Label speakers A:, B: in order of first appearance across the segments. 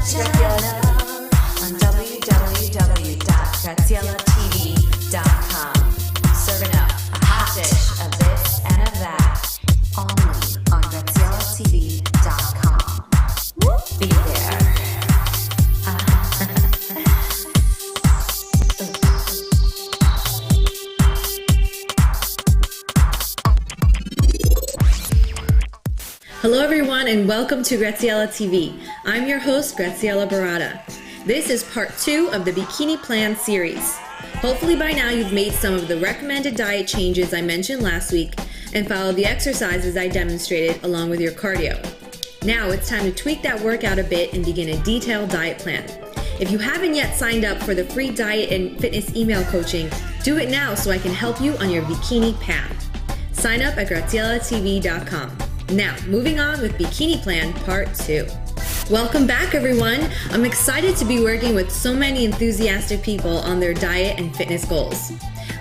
A: Graziella on www.GRAZIELLATV.com. Serving up a hot dish of this and of that, only on GRAZIELLATV.com. Be there.
B: Hello everyone and welcome to Graziella TV. I'm your host, Graziella Barada. This is part 2 of the Bikini Plan series. Hopefully by now you've made some of the recommended diet changes I mentioned last week and followed the exercises I demonstrated along with your cardio. Now it's time to tweak that workout a bit and begin a detailed diet plan. If you haven't yet signed up for the free diet and fitness email coaching, do it now so I can help you on your bikini path. Sign up at GRAZIELLATV.com. Now, moving on with Bikini Plan Part 2. Welcome back everyone. I'm excited to be working with so many enthusiastic people on their diet and fitness goals.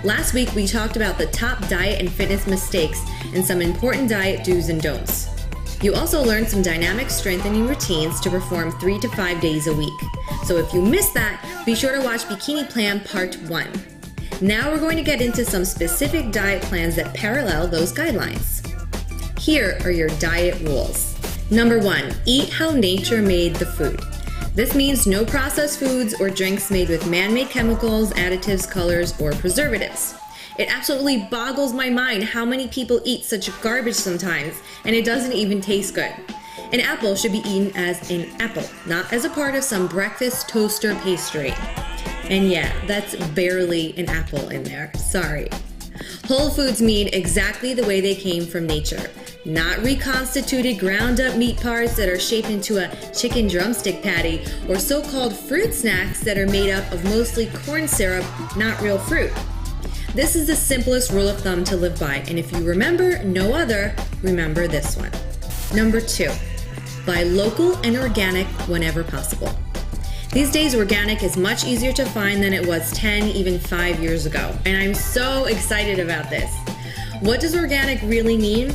B: Last week we talked about the top diet and fitness mistakes and some important diet do's and don'ts. You also learned some dynamic strengthening routines to perform 3 to 5 days a week. So if you missed that, be sure to watch Bikini Plan Part 1. Now we're going to get into some specific diet plans that parallel those guidelines. Here are your diet rules. Number 1, eat how nature made the food. This means no processed foods or drinks made with man-made chemicals, additives, colors, or preservatives. It absolutely boggles my mind how many people eat such garbage sometimes, and it doesn't even taste good. An apple should be eaten as an apple, not as a part of some breakfast toaster pastry. And yeah, that's barely an apple in there, sorry. Whole foods mean exactly the way they came from nature. Not reconstituted ground up meat parts that are shaped into a chicken drumstick patty or so-called fruit snacks that are made up of mostly corn syrup, not real fruit. This is the simplest rule of thumb to live by, and if you remember no other, remember this one. Number 2, buy local and organic whenever possible. These days, organic is much easier to find than it was 10, even 5 years ago, and I'm so excited about this. What does organic really mean?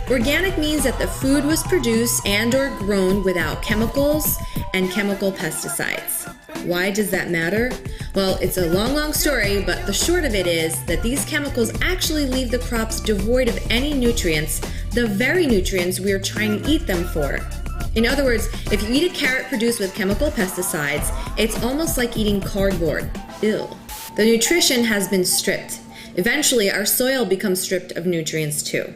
B: Organic means that the food was produced and or grown without chemicals and chemical pesticides. Why does that matter? Well, it's a long story, but the short of it is that these chemicals actually leave the crops devoid of any nutrients, the very nutrients we are trying to eat them for. In other words, if you eat a carrot produced with chemical pesticides, it's almost like eating cardboard. Ew. The nutrition has been stripped. Eventually, our soil becomes stripped of nutrients too.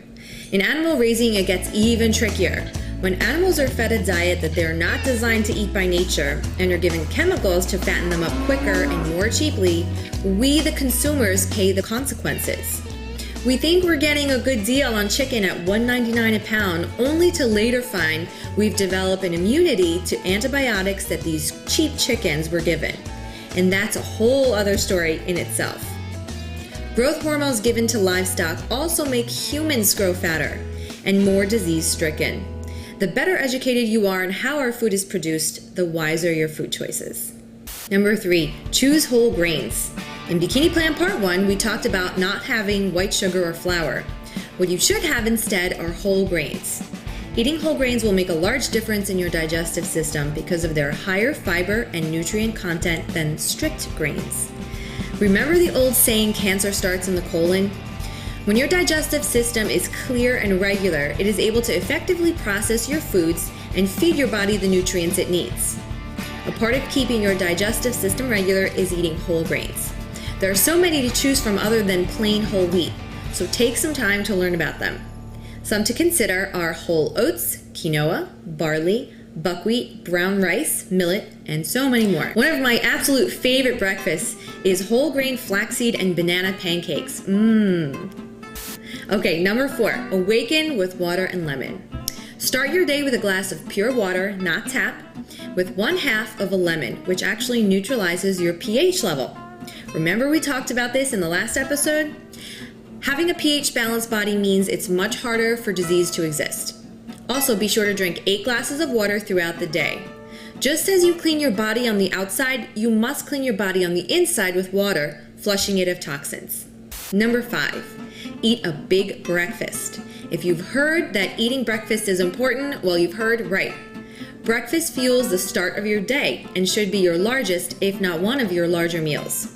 B: In animal raising, it gets even trickier. When animals are fed a diet that they are not designed to eat by nature and are given chemicals to fatten them up quicker and more cheaply, we, the consumers, pay the consequences. We think we're getting a good deal on chicken at $1.99 a pound, only to later find we've developed an immunity to antibiotics that these cheap chickens were given. And that's a whole other story in itself. Growth hormones given to livestock also make humans grow fatter and more disease-stricken. The better educated you are on how our food is produced, the wiser your food choices. Number 3, choose whole grains. In Bikini Plan Part 1, we talked about not having white sugar or flour. What you should have instead are whole grains. Eating whole grains will make a large difference in your digestive system because of their higher fiber and nutrient content than strict grains. Remember the old saying, cancer starts in the colon? When your digestive system is clear and regular, it is able to effectively process your foods and feed your body the nutrients it needs. A part of keeping your digestive system regular is eating whole grains. There are so many to choose from other than plain whole wheat, so take some time to learn about them. Some to consider are whole oats, quinoa, barley, buckwheat, brown rice, millet, and so many more. One of my absolute favorite breakfasts is whole grain flaxseed and banana pancakes. Okay, number 4, awaken with water and lemon. Start your day with a glass of pure water, not tap, with 1/2 of a lemon, which actually neutralizes your pH level. Remember we talked about this in the last episode? Having a pH balanced body means it's much harder for disease to exist. Also, be sure to drink 8 glasses of water throughout the day. Just as you clean your body on the outside, you must clean your body on the inside with water, flushing it of toxins. Number 5, eat a big breakfast. If you've heard that eating breakfast is important, well, you've heard right. Breakfast fuels the start of your day and should be your largest, if not one of your larger meals.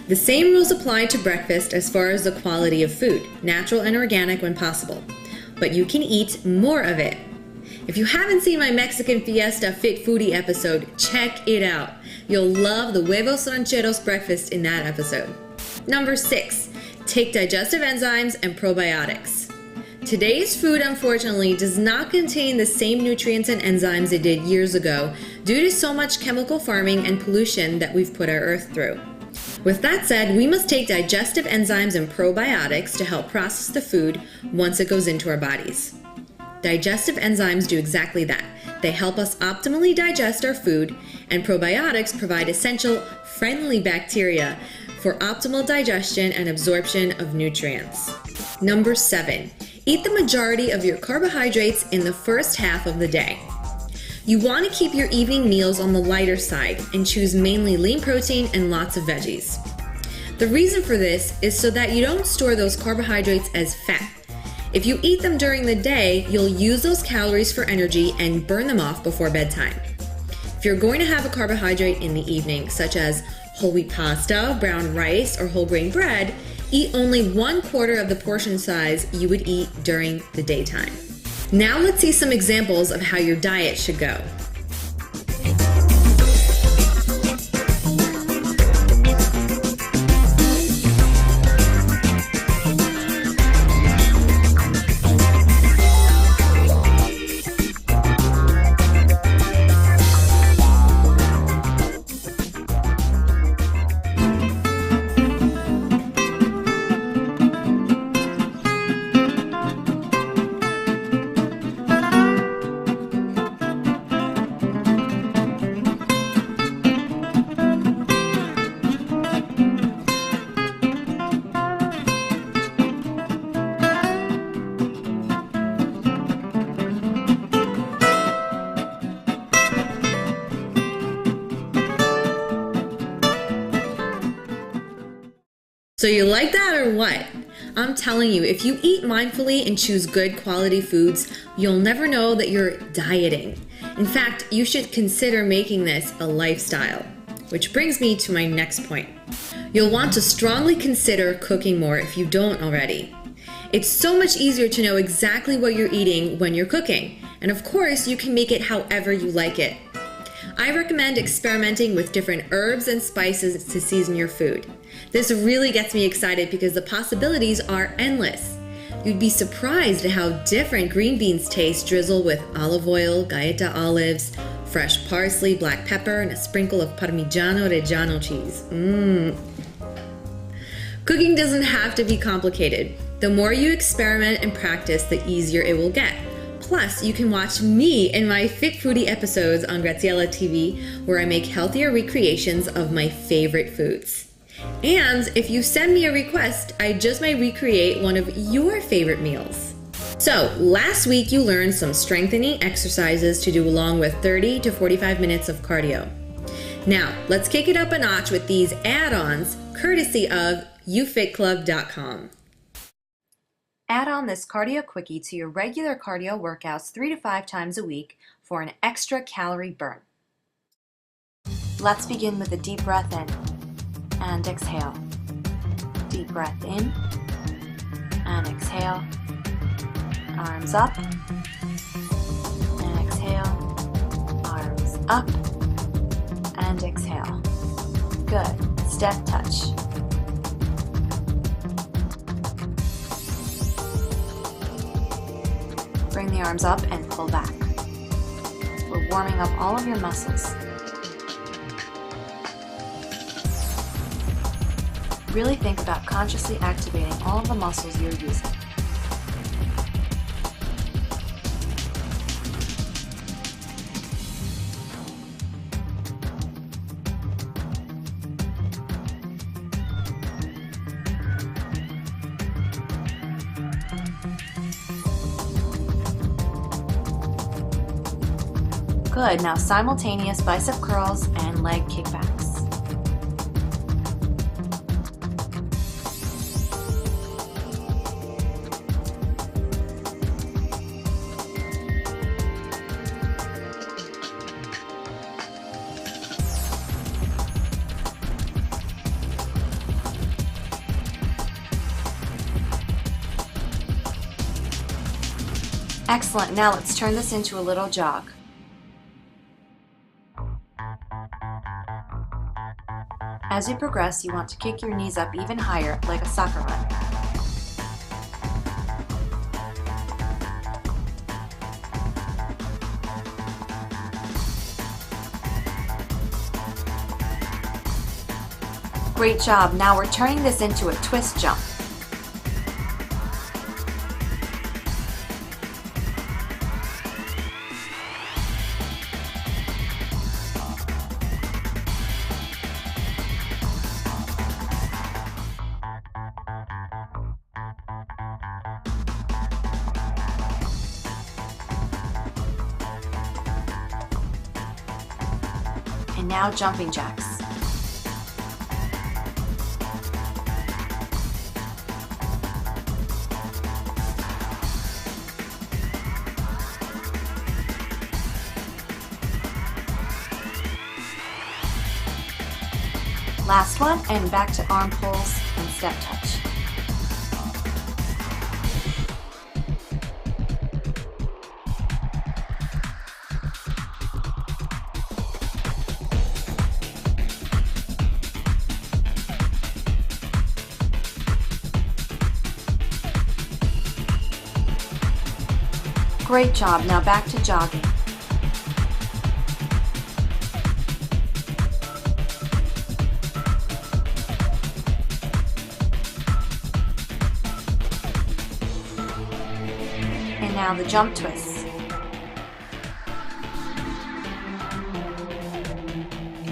B: The same rules apply to breakfast as far as the quality of food, natural and organic when possible. But you can eat more of it. If you haven't seen my Mexican Fiesta Fit Foodie episode, check it out. You'll love the huevos rancheros breakfast in that episode. Number 6, take digestive enzymes and probiotics. Today's food, unfortunately, does not contain the same nutrients and enzymes it did years ago due to so much chemical farming and pollution that we've put our earth through. With that said, we must take digestive enzymes and probiotics to help process the food once it goes into our bodies. Digestive enzymes do exactly that. They help us optimally digest our food, and probiotics provide essential, friendly bacteria for optimal digestion and absorption of nutrients. Number 7, eat the majority of your carbohydrates in the first half of the day. You want to keep your evening meals on the lighter side and choose mainly lean protein and lots of veggies. The reason for this is so that you don't store those carbohydrates as fat. If you eat them during the day, you'll use those calories for energy and burn them off before bedtime. If you're going to have a carbohydrate in the evening, such as whole wheat pasta, brown rice, or whole grain bread, eat only 1/4 of the portion size you would eat during the daytime. Now let's see some examples of how your diet should go. So you like that or what? I'm telling you, if you eat mindfully and choose good quality foods, you'll never know that you're dieting. In fact, you should consider making this a lifestyle. Which brings me to my next point. You'll want to strongly consider cooking more if you don't already. It's so much easier to know exactly what you're eating when you're cooking. And of course, you can make it however you like it. I recommend experimenting with different herbs and spices to season your food. This really gets me excited because the possibilities are endless. You'd be surprised at how different green beans taste drizzled with olive oil, galleta olives, fresh parsley, black pepper, and a sprinkle of Parmigiano Reggiano cheese. Cooking doesn't have to be complicated. The more you experiment and practice, the easier it will get. Plus, you can watch me in my Fit Foodie episodes on Graziella TV, where I make healthier recreations of my favorite foods. And if you send me a request, I just might recreate one of your favorite meals. So, last week you learned some strengthening exercises to do along with 30 to 45 minutes of cardio. Now, let's kick it up a notch with these add-ons, courtesy of youfitclub.com. Add on this cardio quickie to your regular cardio workouts 3 to 5 times a week for an extra calorie burn. Let's begin with a deep breath in and exhale. Deep breath in and exhale. Arms up and exhale. Arms up and exhale. Good. Step touch. Bring the arms up and pull back. We're warming up all of your muscles. Really think about consciously activating all of the muscles you're using. Good, now simultaneous bicep curls and leg kickbacks. Excellent. Now let's turn this into a little jog. As you progress, you want to kick your knees up even higher, like a soccer run. Great job. Now we're turning this into a twist jump. And now jumping jacks. Last one, and back to arm pulls and step touch. Great job. Now back to jogging. And now the jump twists.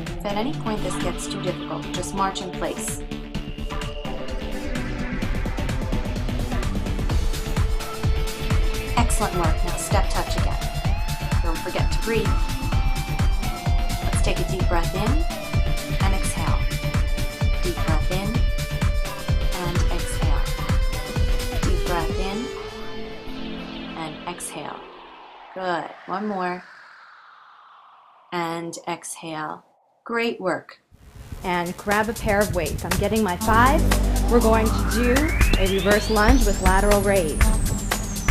B: If at any point this gets too difficult, just march in place. Excellent work. Now step touch again. Don't forget to breathe. Let's take a deep breath in and exhale. Deep breath in and exhale. Deep breath in and exhale. Good. One more. And exhale. Great work.
C: And grab a pair of weights. I'm getting my 5. We're going to do a reverse lunge with lateral raise.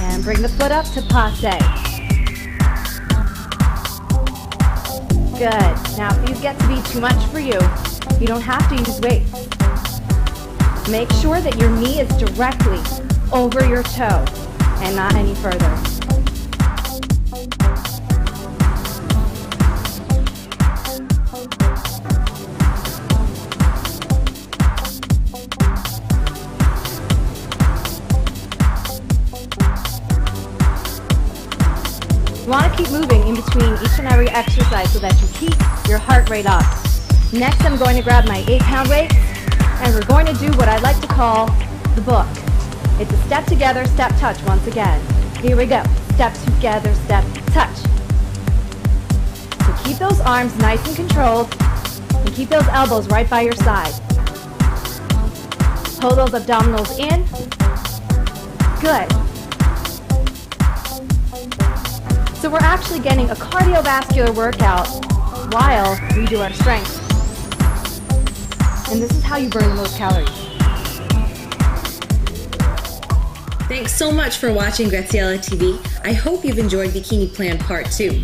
C: And bring the foot up to passe. Good. Now if these get to be too much for you, you don't have to use weights. Make sure that your knee is directly over your toe and not any further. You want to keep moving in between each and every exercise so that you keep your heart rate up. Next, I'm going to grab my 8-pound weight, and we're going to do what I like to call the book. It's a step together, step touch once again. Here we go. Step together, step touch. So keep those arms nice and controlled, and keep those elbows right by your side. Pull those abdominals in. Good. So we're actually getting a cardiovascular workout while we do our strength. And this is how you burn the most calories.
B: Thanks so much for watching Graziella TV. I hope you've enjoyed Bikini Plan Part 2.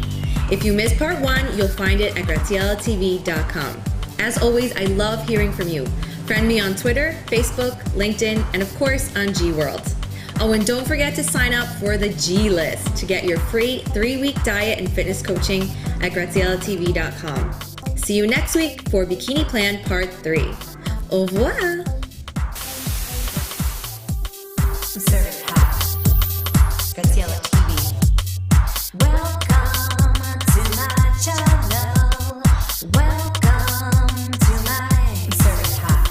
B: If you missed Part 1, you'll find it at GRAZIELLATV.com. As always, I love hearing from you. Friend me on Twitter, Facebook, LinkedIn, and of course on G World. Oh, and don't forget to sign up for the G List to get your free 3-week diet and fitness coaching at GRAZIELLATV.com. See you next week for Bikini Plan Part 3. Au revoir!
A: Serve hot. Graziella TV. Welcome to my channel. Welcome to my Serve hot.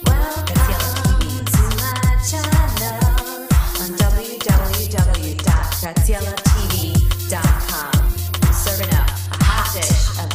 A: Welcome to my channel on www.GRAZIELLATV.com. I'm serving up a hot dish of